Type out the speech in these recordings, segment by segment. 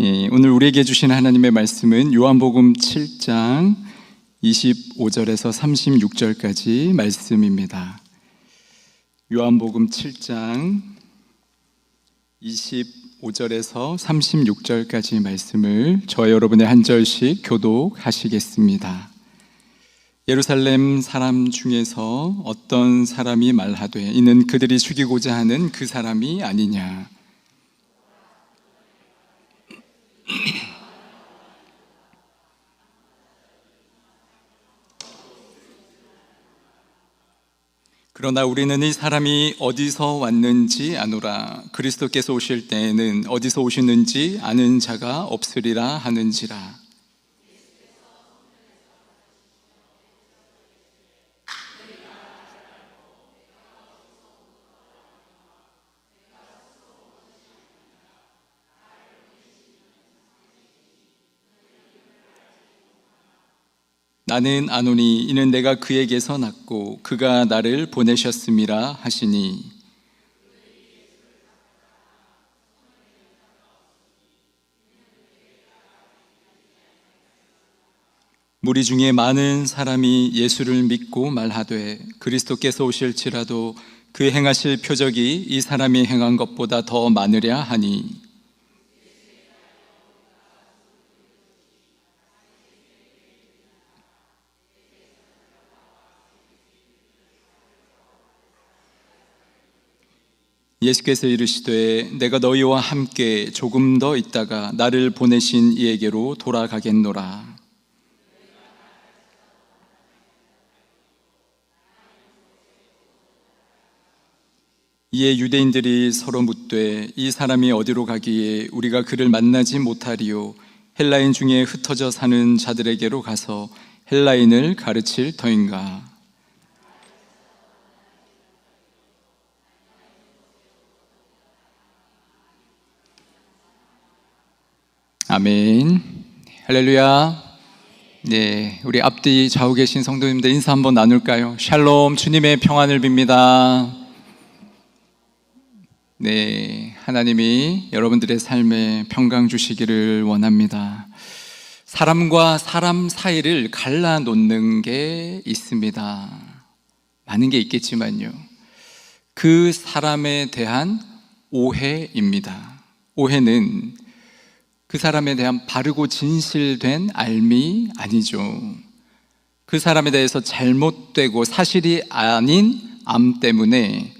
오늘 우리에게 주신 하나님의 말씀은 요한복음 7장 25절에서 36절까지 말씀입니다. 요한복음 7장 25절에서 36절까지 말씀을 저와 여러분의 한 절씩 교독하시겠습니다. 예루살렘 사람 중에서 어떤 사람이 말하되 이는 그들이 죽이고자 하는 그 사람이 아니냐. 그러나 우리는 이 사람이 어디서 왔는지 아노라. 그리스도께서 오실 때에는 어디서 오시는지 아는 자가 없으리라 하는지라. 나는 아노니 이는 내가 그에게서 났고 그가 나를 보내셨음이라 하시니, 무리 중에 많은 사람이 예수를 믿고 말하되 그리스도께서 오실지라도 그 행하실 표적이 이 사람이 행한 것보다 더 많으랴 하니, 예수께서 이르시되 내가 너희와 함께 조금 더 있다가 나를 보내신 이에게로 돌아가겠노라. 이에 유대인들이 서로 묻되 이 사람이 어디로 가기에 우리가 그를 만나지 못하리요. 헬라인 중에 흩어져 사는 자들에게로 가서 헬라인을 가르칠 터인가. 아멘. 할렐루야. 네, 우리 앞뒤 좌우 계신 성도님들 인사 한번 나눌까요? 샬롬, 주님의 평안을 빕니다. 네, 하나님이 여러분들의 삶에 평강 주시기를 원합니다. 사람과 사람 사이를 갈라놓는 게 있습니다. 많은 게 있겠지만요, 그 사람에 대한 오해입니다. 오해는 그 사람에 대한 바르고 진실된 알미 아니죠. 그 사람에 대해서 잘못되고 사실이 아닌 암 때문에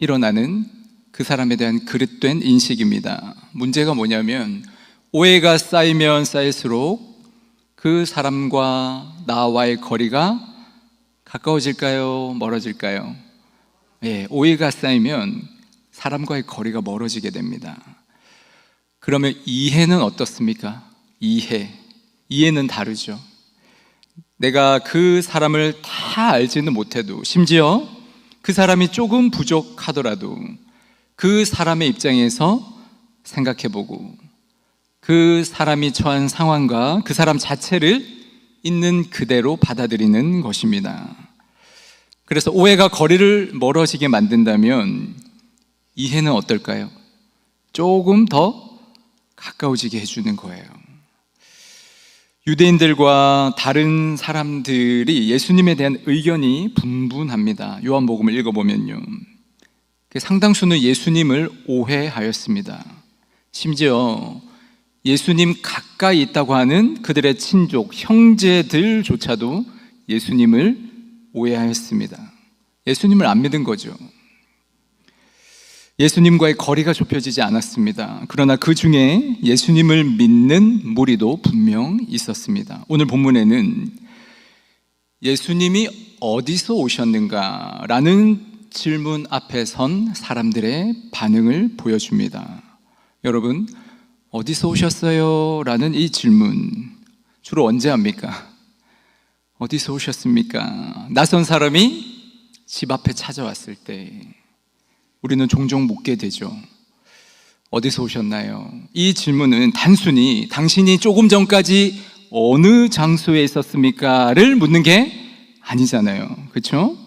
일어나는 그 사람에 대한 그릇된 인식입니다. 문제가 뭐냐면 오해가 쌓이면 쌓일수록 그 사람과 나와의 거리가 가까워질까요? 멀어질까요? 네, 오해가 쌓이면 사람과의 거리가 멀어지게 됩니다. 그러면 이해는 어떻습니까? 이해는 다르죠. 내가 그 사람을 다 알지는 못해도, 심지어 그 사람이 조금 부족하더라도 그 사람의 입장에서 생각해보고 그 사람이 처한 상황과 그 사람 자체를 있는 그대로 받아들이는 것입니다. 그래서 오해가 거리를 멀어지게 만든다면 이해는 어떨까요? 조금 더 가까워지게 해주는 거예요. 유대인들과 다른 사람들이 예수님에 대한 의견이 분분합니다. 요한복음을 읽어보면요, 상당수는 예수님을 오해하였습니다. 심지어 예수님 가까이 있다고 하는 그들의 친족, 형제들조차도 예수님을 오해하였습니다. 예수님을 안 믿은 거죠. 예수님과의 거리가 좁혀지지 않았습니다. 그러나 그 중에 예수님을 믿는 무리도 분명 있었습니다. 오늘 본문에는 예수님이 어디서 오셨는가? 라는 질문 앞에 선 사람들의 반응을 보여줍니다. 여러분, 어디서 오셨어요? 라는 이 질문 주로 언제 합니까? 어디서 오셨습니까? 낯선 사람이 집 앞에 찾아왔을 때 우리는 종종 묻게 되죠. 어디서 오셨나요? 이 질문은 단순히 당신이 조금 전까지 어느 장소에 있었습니까?를 묻는 게 아니잖아요. 그렇죠?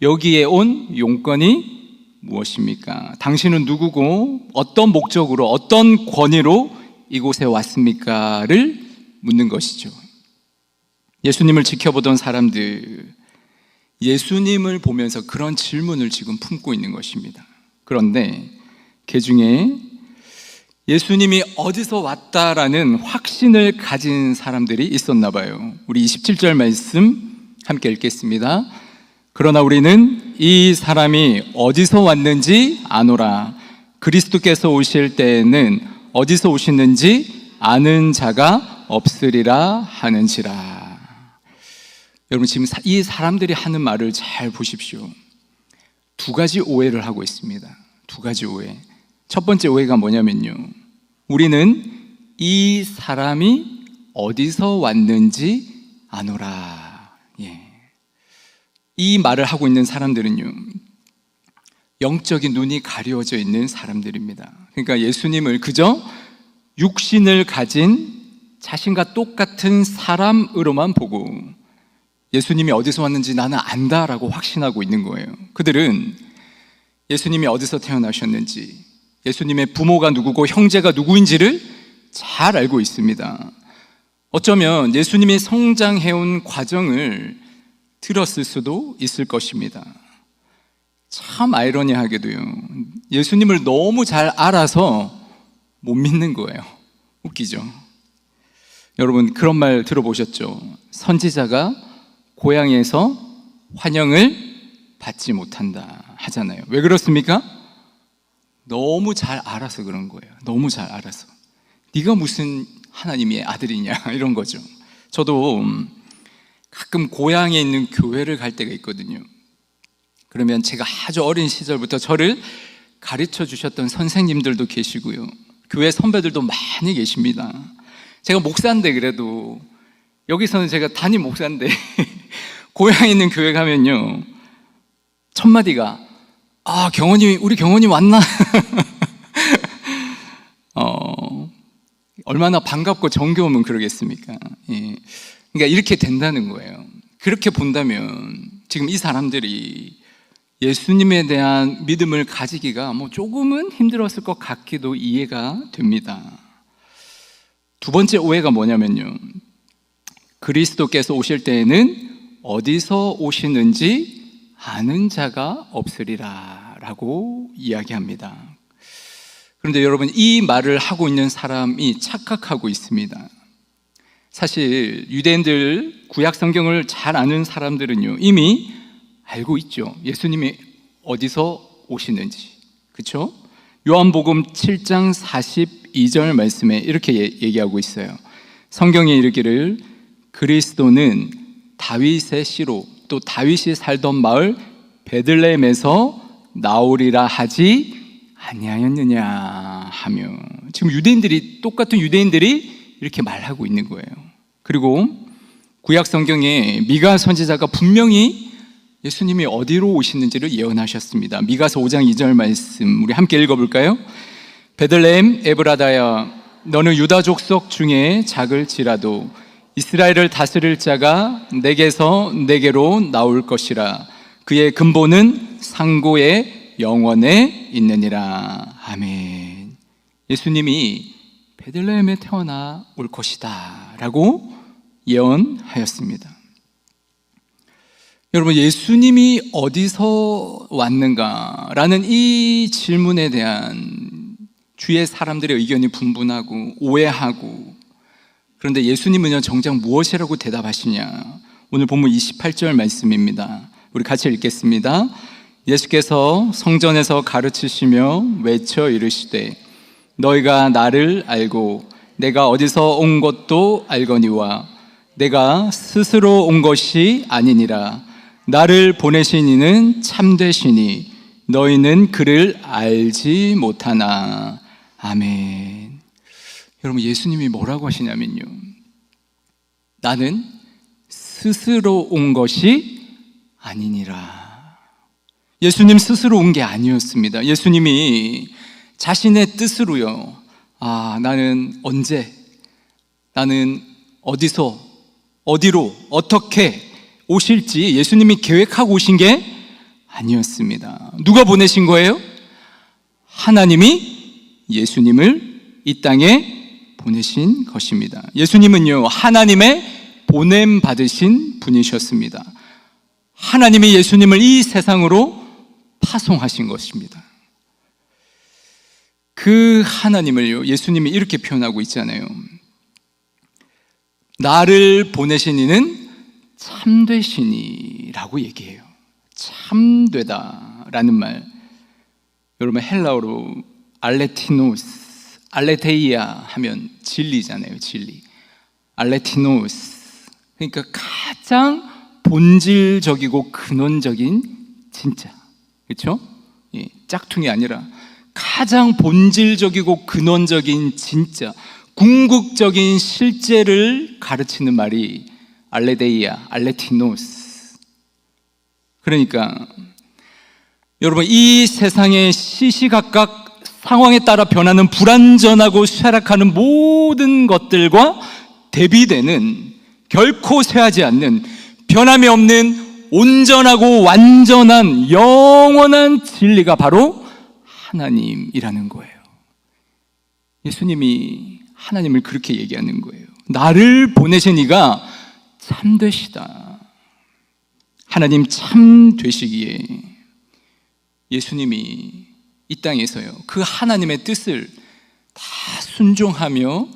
여기에 온 용건이 무엇입니까? 당신은 누구고 어떤 목적으로 어떤 권위로 이곳에 왔습니까?를 묻는 것이죠. 예수님을 지켜보던 사람들, 예수님을 보면서 그런 질문을 지금 품고 있는 것입니다. 그런데 그 중에 예수님이 어디서 왔다라는 확신을 가진 사람들이 있었나 봐요. 우리 27절 말씀 함께 읽겠습니다. 그러나 우리는 이 사람이 어디서 왔는지 아노라. 그리스도께서 오실 때에는 어디서 오시는지 아는 자가 없으리라 하는지라. 여러분, 지금 이 사람들이 하는 말을 잘 보십시오. 두 가지 오해를 하고 있습니다. 두 가지 오해. 첫 번째 오해가 뭐냐면요, 우리는 이 사람이 어디서 왔는지 아노라. 이 말을 하고 있는 사람들은요, 영적인 눈이 가려져 있는 사람들입니다. 그러니까 예수님을 그저 육신을 가진 자신과 똑같은 사람으로만 보고 예수님이 어디서 왔는지 나는 안다라고 확신하고 있는 거예요. 그들은 예수님이 어디서 태어나셨는지, 예수님의 부모가 누구고 형제가 누구인지를 잘 알고 있습니다. 어쩌면 예수님이 성장해온 과정을 들었을 수도 있을 것입니다. 참 아이러니하게도요, 예수님을 너무 잘 알아서 못 믿는 거예요. 웃기죠? 여러분, 그런 말 들어보셨죠? 선지자가 고향에서 환영을 받지 못한다 하잖아요. 왜 그렇습니까? 너무 잘 알아서 그런 거예요. 너무 잘 알아서. 네가 무슨 하나님의 아들이냐 이런 거죠. 저도 가끔 고향에 있는 교회를 갈 때가 있거든요. 그러면 제가 아주 어린 시절부터 저를 가르쳐 주셨던 선생님들도 계시고요, 교회 선배들도 많이 계십니다. 제가 목사인데, 그래도 여기서는 제가 담임 목사인데 고향에 있는 교회 가면요, 첫 마디가 우리 경원이 왔나? 얼마나 반갑고 정겨우면 그러겠습니까? 그러니까 이렇게 된다는 거예요. 그렇게 본다면 지금 이 사람들이 예수님에 대한 믿음을 가지기가 조금은 힘들었을 것 같기도 이해가 됩니다. 두 번째 오해가 뭐냐면요, 그리스도께서 오실 때에는 어디서 오시는지 아는 자가 없으리라 라고 이야기합니다. 그런데 여러분, 이 말을 하고 있는 사람이 착각하고 있습니다. 사실 유대인들, 구약 성경을 잘 아는 사람들은요, 이미 알고 있죠. 예수님이 어디서 오시는지. 그렇죠? 요한복음 7장 42절 말씀에 이렇게 얘기하고 있어요. 성경에 이르기를 그리스도는 다윗의 씨로, 또 다윗이 살던 마을 베들레헴에서 나오리라 하지 아니하였느냐 하며, 지금 똑같은 유대인들이 이렇게 말하고 있는 거예요. 그리고 구약 성경에 미가 선지자가 분명히 예수님이 어디로 오시는지를 예언하셨습니다. 미가서 5장 2절 말씀 우리 함께 읽어볼까요? 베들레헴 에브라다야, 너는 유다 족속 중에 작을지라도 이스라엘을 다스릴 자가 내게서 내게로 나올 것이라. 그의 근본은 상고의 영원에 있느니라. 아멘. 예수님이 베들레헴에 태어나 올 것이다 라고 예언하였습니다. 여러분, 예수님이 어디서 왔는가라는 이 질문에 대한 주위의 사람들의 의견이 분분하고 오해하고, 그런데 예수님은요 정작 무엇이라고 대답하시냐? 오늘 본문 28절 말씀입니다. 우리 같이 읽겠습니다. 예수께서 성전에서 가르치시며 외쳐 이르시되 너희가 나를 알고 내가 어디서 온 것도 알거니와 내가 스스로 온 것이 아니니라. 나를 보내신 이는 참되시니 너희는 그를 알지 못하나. 아멘. 여러분, 예수님이 뭐라고 하시냐면요, 나는 스스로 온 것이 아니니라. 예수님 스스로 온 게 아니었습니다. 예수님이 자신의 뜻으로요, 나는 언제, 나는 어디서, 어디로, 어떻게 오실지 예수님이 계획하고 오신 게 아니었습니다. 누가 보내신 거예요? 하나님이 예수님을 이 땅에 보내신 것입니다. 예수님은요, 하나님의 보냄 받으신 분이셨습니다. 하나님이 예수님을 이 세상으로 파송하신 것입니다. 그 하나님을요, 예수님이 이렇게 표현하고 있잖아요. 나를 보내신 이는 참되시니라고 얘기해요. 참되다라는 말, 여러분 헬라어로 알레티노스, 알레테이아 하면 진리잖아요. 진리. 알레티노스, 그러니까 가장 본질적이고 근원적인 진짜, 그렇죠? 예, 짝퉁이 아니라 가장 본질적이고 근원적인 진짜, 궁극적인 실제를 가르치는 말이 알레데이아, 알레티노스. 그러니까 여러분, 이 세상의 시시각각 상황에 따라 변하는 불완전하고 쇠락하는 모든 것들과 대비되는, 결코 쇠하지 않는, 변함이 없는 온전하고 완전한 영원한 진리가 바로 하나님이라는 거예요. 예수님이 하나님을 그렇게 얘기하는 거예요. 나를 보내신 이가 참되시다. 하나님 참 되시기에 예수님이 이 땅에서요, 그 하나님의 뜻을 다 순종하며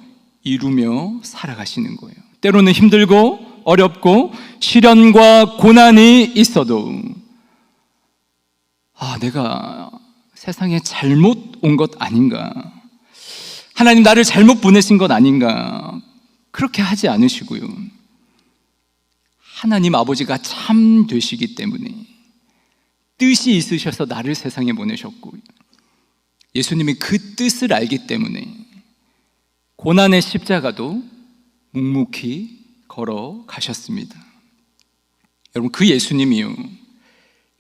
이루며 살아가시는 거예요. 때로는 힘들고 어렵고 시련과 고난이 있어도 내가 세상에 잘못 온 것 아닌가, 하나님 나를 잘못 보내신 것 아닌가, 그렇게 하지 않으시고요, 하나님 아버지가 참 되시기 때문에 뜻이 있으셔서 나를 세상에 보내셨고, 예수님이 그 뜻을 알기 때문에 고난의 십자가도 묵묵히 걸어가셨습니다. 여러분, 그 예수님이요,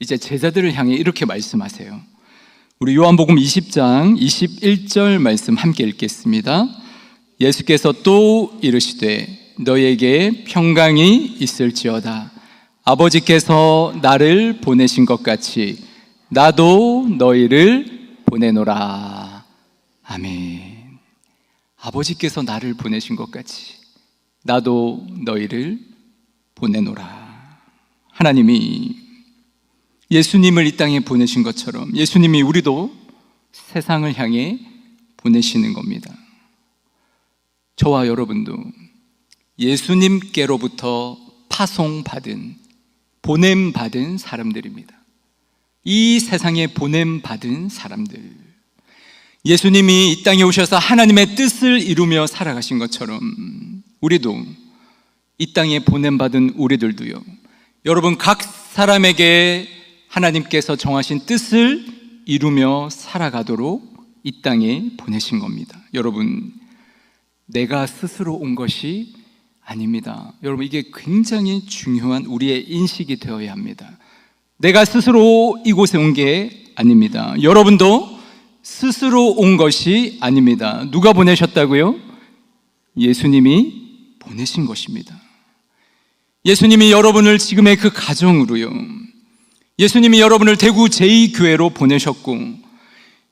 이제 제자들을 향해 이렇게 말씀하세요. 우리 요한복음 20장 21절 말씀 함께 읽겠습니다. 예수께서 또 이르시되 너에게 평강이 있을지어다. 아버지께서 나를 보내신 것 같이 나도 너희를 보내노라. 아멘. 아버지께서 나를 보내신 것 같이 나도 너희를 보내노라. 하나님이 예수님을 이 땅에 보내신 것처럼 예수님이 우리도 세상을 향해 보내시는 겁니다. 저와 여러분도 예수님께로부터 파송받은, 보냄받은 사람들입니다. 이 세상에 보냄받은 사람들, 예수님이 이 땅에 오셔서 하나님의 뜻을 이루며 살아가신 것처럼 우리도, 이 땅에 보냄받은 우리들도요, 여러분 각 사람에게 하나님께서 정하신 뜻을 이루며 살아가도록 이 땅에 보내신 겁니다. 여러분, 내가 스스로 온 것이 아닙니다. 여러분, 이게 굉장히 중요한 우리의 인식이 되어야 합니다. 내가 스스로 이곳에 온 게 아닙니다. 여러분도 스스로 온 것이 아닙니다. 누가 보내셨다고요? 예수님이 보내신 것입니다. 예수님이 여러분을 지금의 그 가정으로요, 예수님이 여러분을 대구 제2교회로 보내셨고,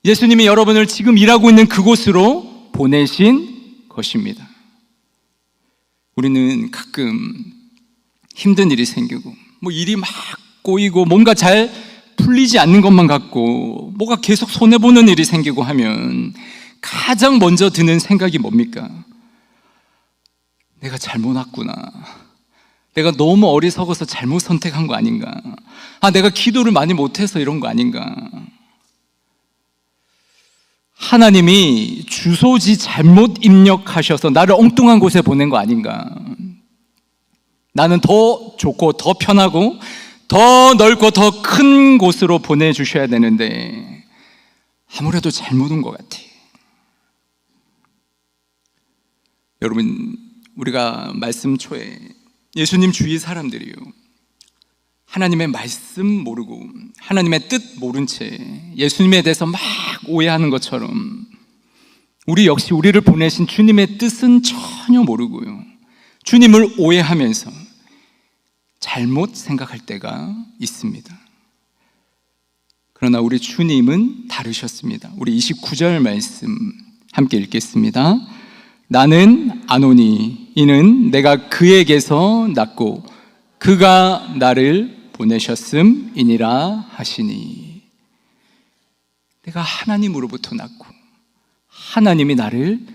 예수님이 여러분을 지금 일하고 있는 그곳으로 보내신 것입니다. 우리는 가끔 힘든 일이 생기고, 일이 막 꼬이고 뭔가 잘 풀리지 않는 것만 같고 뭐가 계속 손해보는 일이 생기고 하면 가장 먼저 드는 생각이 뭡니까? 내가 잘못 왔구나. 내가 너무 어리석어서 잘못 선택한 거 아닌가? 내가 기도를 많이 못해서 이런 거 아닌가? 하나님이 주소지 잘못 입력하셔서 나를 엉뚱한 곳에 보낸 거 아닌가? 나는 더 좋고 더 편하고 더 넓고 더 큰 곳으로 보내주셔야 되는데 아무래도 잘못 온 것 같아. 여러분, 우리가 말씀 초에 예수님 주위 사람들이요, 하나님의 말씀 모르고 하나님의 뜻 모른 채 예수님에 대해서 막 오해하는 것처럼 우리 역시 우리를 보내신 주님의 뜻은 전혀 모르고요, 주님을 오해하면서 잘못 생각할 때가 있습니다. 그러나 우리 주님은 다르셨습니다. 우리 29절 말씀 함께 읽겠습니다. 나는 아노니 이는 내가 그에게서 났고 그가 나를 보내셨음이니라 하시니. 내가 하나님으로부터 났고 하나님이 나를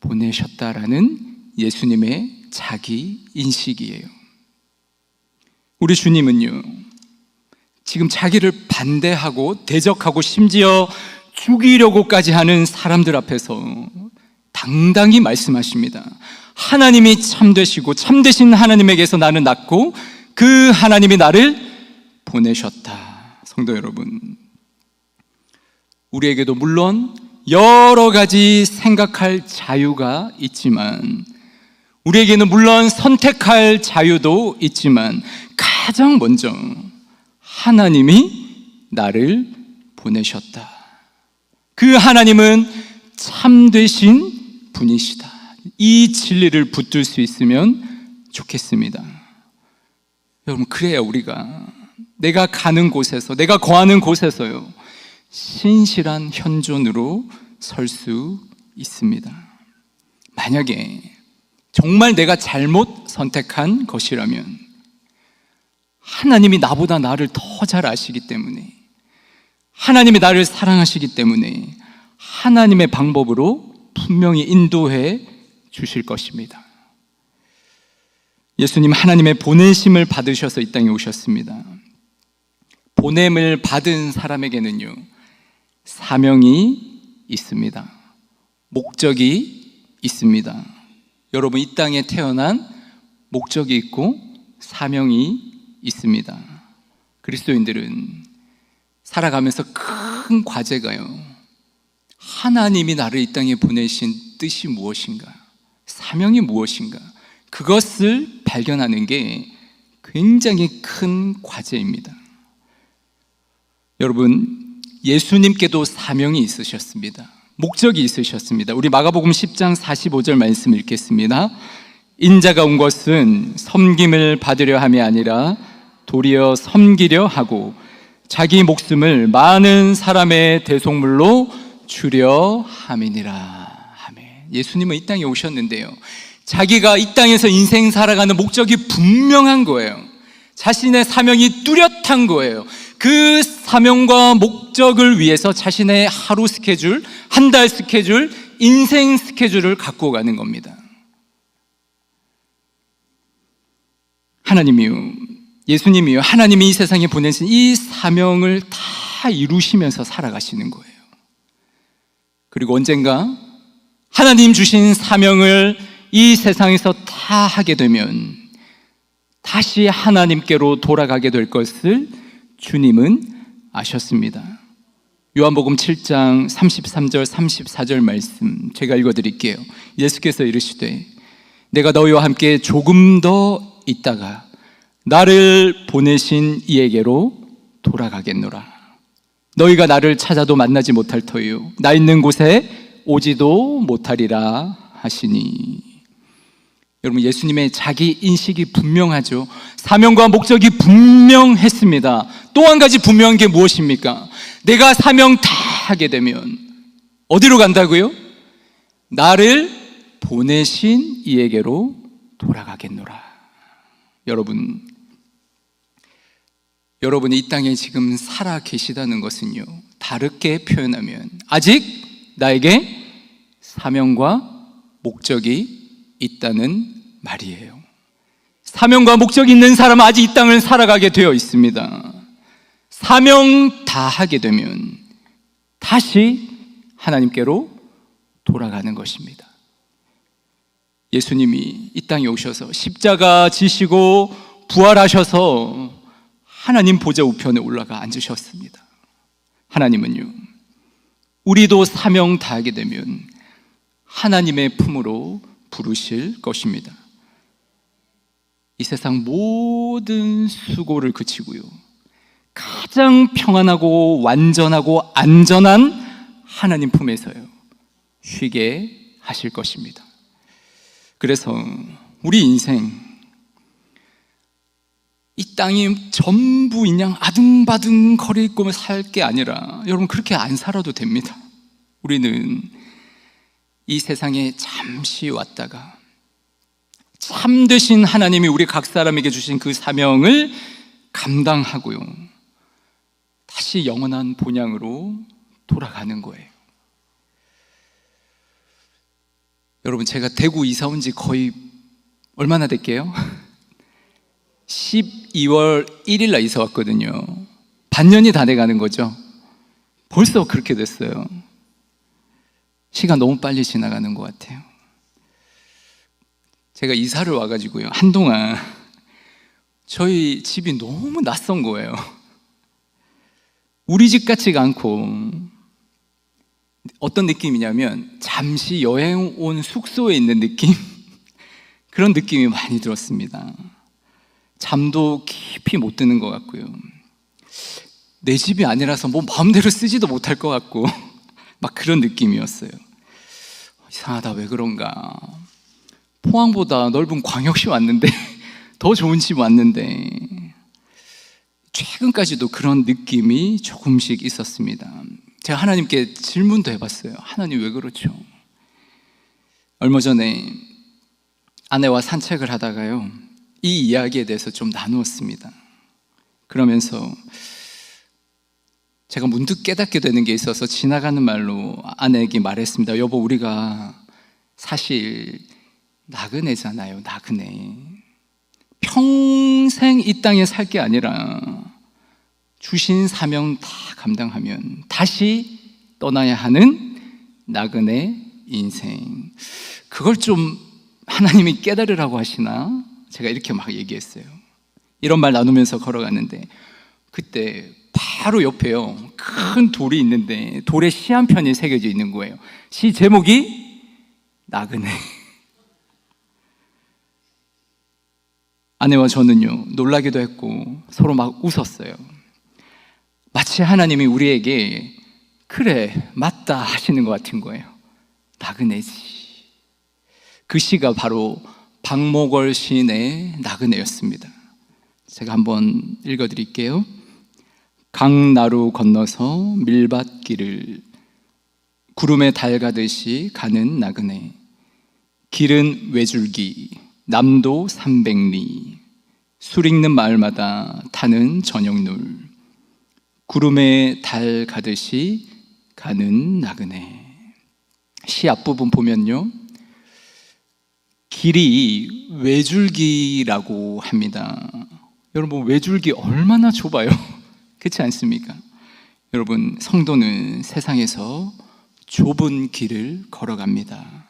보내셨다라는 예수님의 자기 인식이에요. 우리 주님은요, 지금 자기를 반대하고 대적하고 심지어 죽이려고까지 하는 사람들 앞에서 당당히 말씀하십니다. 하나님이 참되시고 참되신 하나님에게서 나는 났고 그 하나님이 나를 보내셨다. 성도 여러분, 우리에게도 물론 여러 가지 생각할 자유가 있지만, 우리에게는 물론 선택할 자유도 있지만, 가장 먼저 하나님이 나를 보내셨다. 그 하나님은 참되신 분이시다. 이 진리를 붙들 수 있으면 좋겠습니다. 여러분, 그래야 우리가 내가 가는 곳에서, 내가 거하는 곳에서요, 신실한 현존으로 설 수 있습니다. 만약에 정말 내가 잘못 선택한 것이라면 하나님이 나보다 나를 더 잘 아시기 때문에, 하나님이 나를 사랑하시기 때문에 하나님의 방법으로 분명히 인도해 주실 것입니다. 예수님 하나님의 보내심을 받으셔서 이 땅에 오셨습니다. 보냄을 받은 사람에게는요, 사명이 있습니다. 목적이 있습니다. 여러분, 이 땅에 태어난 목적이 있고 사명이 있습니다. 그리스도인들은 살아가면서 큰 과제가요, 하나님이 나를 이 땅에 보내신 뜻이 무엇인가, 사명이 무엇인가, 그것을 발견하는 게 굉장히 큰 과제입니다. 여러분, 예수님께도 사명이 있으셨습니다. 목적이 있으셨습니다. 우리 마가복음 10장 45절 말씀 읽겠습니다. 인자가 온 것은 섬김을 받으려 함이 아니라 도리어 섬기려 하고 자기 목숨을 많은 사람의 대속물로 주려 함이니라. 아멘. 예수님은 이 땅에 오셨는데요, 자기가 이 땅에서 인생 살아가는 목적이 분명한 거예요. 자신의 사명이 뚜렷한 거예요. 그 사명과 목적을 위해서 자신의 하루 스케줄, 한 달 스케줄, 인생 스케줄을 갖고 가는 겁니다. 하나님이요, 예수님이요, 하나님이 이 세상에 보내신 이 사명을 다 이루시면서 살아가시는 거예요. 그리고 언젠가 하나님 주신 사명을 이 세상에서 다 하게 되면 다시 하나님께로 돌아가게 될 것을 주님은 아셨습니다. 요한복음 7장 33절 34절 말씀 제가 읽어드릴게요. 예수께서 이르시되 내가 너희와 함께 조금 더 있다가 나를 보내신 이에게로 돌아가겠노라. 너희가 나를 찾아도 만나지 못할 터이요 나 있는 곳에 오지도 못하리라 하시니. 여러분, 예수님의 자기 인식이 분명하죠. 사명과 목적이 분명했습니다. 또 한 가지 분명한 게 무엇입니까? 내가 사명 다 하게 되면 어디로 간다고요? 나를 보내신 이에게로 돌아가겠노라. 여러분이 이 땅에 지금 살아 계시다는 것은요, 다르게 표현하면 아직 나에게 사명과 목적이 있다는 말이에요. 사명과 목적이 있는 사람은 아직 이 땅을 살아가게 되어 있습니다. 사명 다 하게 되면 다시 하나님께로 돌아가는 것입니다. 예수님이 이 땅에 오셔서 십자가 지시고 부활하셔서 하나님 보좌 우편에 올라가 앉으셨습니다. 하나님은요, 우리도 사명 다 하게 되면 하나님의 품으로 부르실 것입니다. 이 세상 모든 수고를 그치고요, 가장 평안하고 완전하고 안전한 하나님 품에서요 쉬게 하실 것입니다. 그래서 우리 인생, 이 땅이 전부 그냥 아등바등 거리고 살 게 아니라, 여러분 그렇게 안 살아도 됩니다. 우리는 이 세상에 잠시 왔다가 참되신 하나님이 우리 각 사람에게 주신 그 사명을 감당하고요, 다시 영원한 본향으로 돌아가는 거예요. 여러분, 제가 대구 이사 온 지 거의 얼마나 됐게요? 12월 1일 날 이사 왔거든요. 반년이 다 돼가는 거죠. 벌써 그렇게 됐어요. 시간 너무 빨리 지나가는 것 같아요. 제가 이사를 와가지고요, 한동안 저희 집이 너무 낯선 거예요. 우리 집 같지가 않고, 어떤 느낌이냐면 잠시 여행 온 숙소에 있는 느낌? 그런 느낌이 많이 들었습니다. 잠도 깊이 못 드는 것 같고요, 내 집이 아니라서 뭐 마음대로 쓰지도 못할 것 같고 막 그런 느낌이었어요. 이상하다, 왜 그런가. 포항보다 넓은 광역시 왔는데 더 좋은 집 왔는데, 최근까지도 그런 느낌이 조금씩 있었습니다. 제가 하나님께 질문도 해봤어요. 하나님, 왜 그렇죠? 얼마 전에 아내와 산책을 하다가요, 이 이야기에 대해서 좀 나누었습니다. 그러면서 제가 문득 깨닫게 되는 게 있어서 지나가는 말로 아내에게 말했습니다. 여보, 우리가 사실 나그네잖아요. 나그네. 평생 이 땅에 살 게 아니라 주신 사명 다 감당하면 다시 떠나야 하는 나그네 인생. 그걸 좀 하나님이 깨달으라고 하시나? 제가 이렇게 막 얘기했어요. 이런 말 나누면서 걸어갔는데, 그때 바로 옆에요, 큰 돌이 있는데 돌에 시 한 편이 새겨져 있는 거예요. 시 제목이 나그네. 아내와 저는요, 놀라기도 했고 서로 막 웃었어요. 마치 하나님이 우리에게 그래, 맞다 하시는 것 같은 거예요. 나그네지. 그 시가 바로 박목월 시인의 나그네였습니다. 제가 한번 읽어드릴게요. 강나루 건너서 밀밭길을 구름에 달 가듯이 가는 나그네. 길은 외줄기, 남도 300리. 술 익는 마을마다 타는 저녁놀. 구름에 달 가듯이 가는 나그네. 시 앞부분 보면요, 길이 외줄기라고 합니다. 여러분, 외줄기 얼마나 좁아요? 그렇지 않습니까? 여러분, 성도는 세상에서 좁은 길을 걸어갑니다.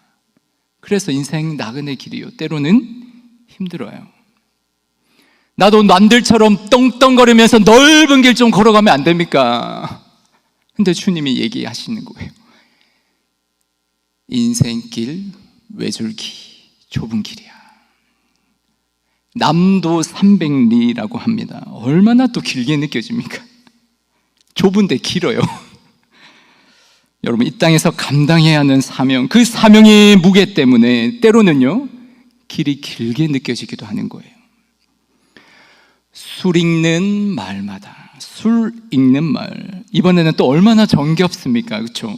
그래서 인생 나그네 길이요, 때로는 힘들어요. 나도 남들처럼 떵떵거리면서 넓은 길 좀 걸어가면 안 됩니까? 근데 주님이 얘기하시는 거예요. 인생길 외줄기, 좁은 길이야. 남도 300리라고 합니다. 얼마나 또 길게 느껴집니까? 좁은데 길어요. 여러분, 이 땅에서 감당해야 하는 사명, 그 사명의 무게 때문에 때로는요, 길이 길게 느껴지기도 하는 거예요. 술 읽는 말마다, 술 읽는 말, 이번에는 또 얼마나 정겹습니까? 그렇죠?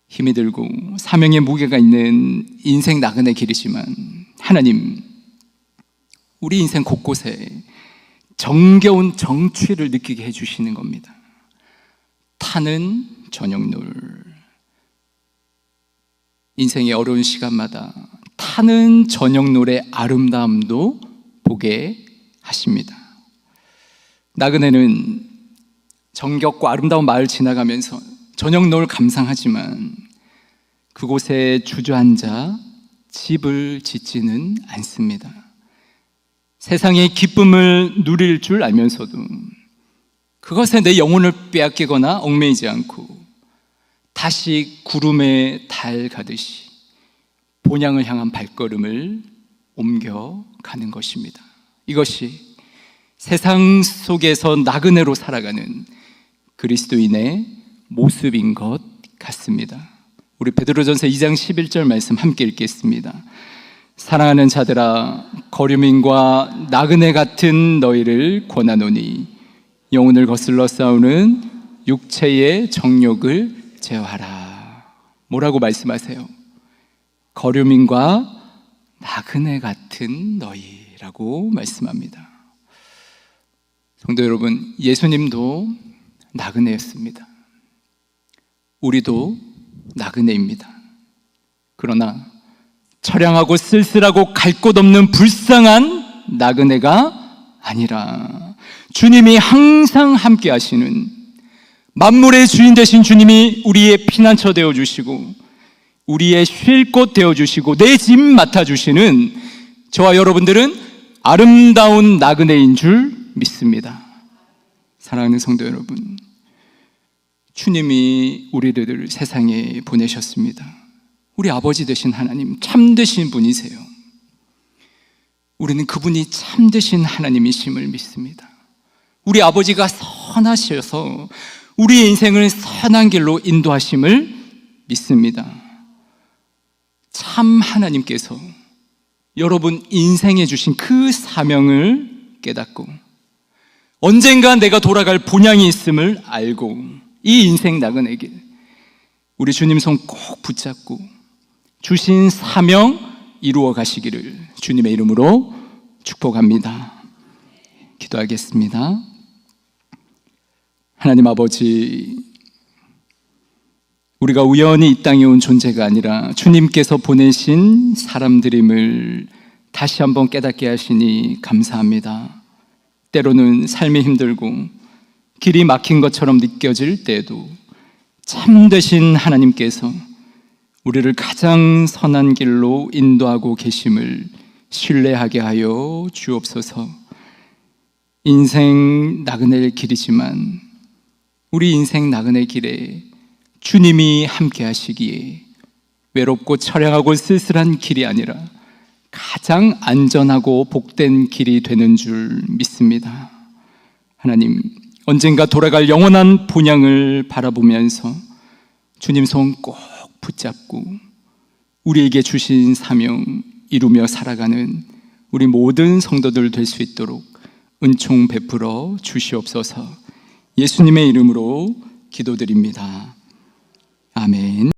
힘이 들고 사명의 무게가 있는 인생 나그네 길이지만, 하나님 우리 인생 곳곳에 정겨운 정취를 느끼게 해주시는 겁니다. 타는 저녁놀. 인생의 어려운 시간마다 타는 저녁놀의 아름다움도 보게 하십니다. 나그네는 정겹고 아름다운 마을 지나가면서 저녁놀 감상하지만 그곳에 주저앉아 집을 짓지는 않습니다. 세상의 기쁨을 누릴 줄 알면서도 그것에 내 영혼을 빼앗기거나 얽매이지 않고 다시 구름에 달 가듯이 본향을 향한 발걸음을 옮겨가는 것입니다. 이것이 세상 속에서 나그네로 살아가는 그리스도인의 모습인 것 같습니다. 우리 베드로전서 2장 11절 말씀 함께 읽겠습니다. 사랑하는 자들아, 거류민과 나그네 같은 너희를 권하노니 영혼을 거슬러 싸우는 육체의 정욕을 제어하라. 뭐라고 말씀하세요? 거류민과 나그네 같은 너희라고 말씀합니다. 성도 여러분, 예수님도 나그네였습니다. 우리도 나그네입니다. 그러나 처량하고 쓸쓸하고 갈 곳 없는 불쌍한 나그네가 아니라 주님이 항상 함께 하시는, 만물의 주인 되신 주님이 우리의 피난처 되어주시고 우리의 쉴 곳 되어주시고 내 집 맡아주시는 저와 여러분들은 아름다운 나그네인 줄 믿습니다. 사랑하는 성도 여러분, 주님이 우리를 세상에 보내셨습니다. 우리 아버지 되신 하나님, 참되신 분이세요. 우리는 그분이 참되신 하나님이심을 믿습니다. 우리 아버지가 선하셔서 우리의 인생을 선한 길로 인도하심을 믿습니다. 참 하나님께서 여러분 인생에 주신 그 사명을 깨닫고 언젠가 내가 돌아갈 본향이 있음을 알고 이 인생 나그네 길, 우리 주님 손 꼭 붙잡고 주신 사명 이루어 가시기를 주님의 이름으로 축복합니다. 기도하겠습니다. 하나님 아버지, 우리가 우연히 이 땅에 온 존재가 아니라 주님께서 보내신 사람들임을 다시 한번 깨닫게 하시니 감사합니다. 때로는 삶이 힘들고 길이 막힌 것처럼 느껴질 때에도 참되신 하나님께서 우리를 가장 선한 길로 인도하고 계심을 신뢰하게 하여 주옵소서. 인생 나그네 길이지만 우리 인생 나그네 길에 주님이 함께 하시기에 외롭고 처량하고 쓸쓸한 길이 아니라 가장 안전하고 복된 길이 되는 줄 믿습니다. 하나님, 언젠가 돌아갈 영원한 본향을 바라보면서 주님 손 꼭 붙잡고 우리에게 주신 사명 이루며 살아가는 우리 모든 성도들 될 수 있도록 은총 베풀어 주시옵소서. 예수님의 이름으로 기도드립니다. 아멘.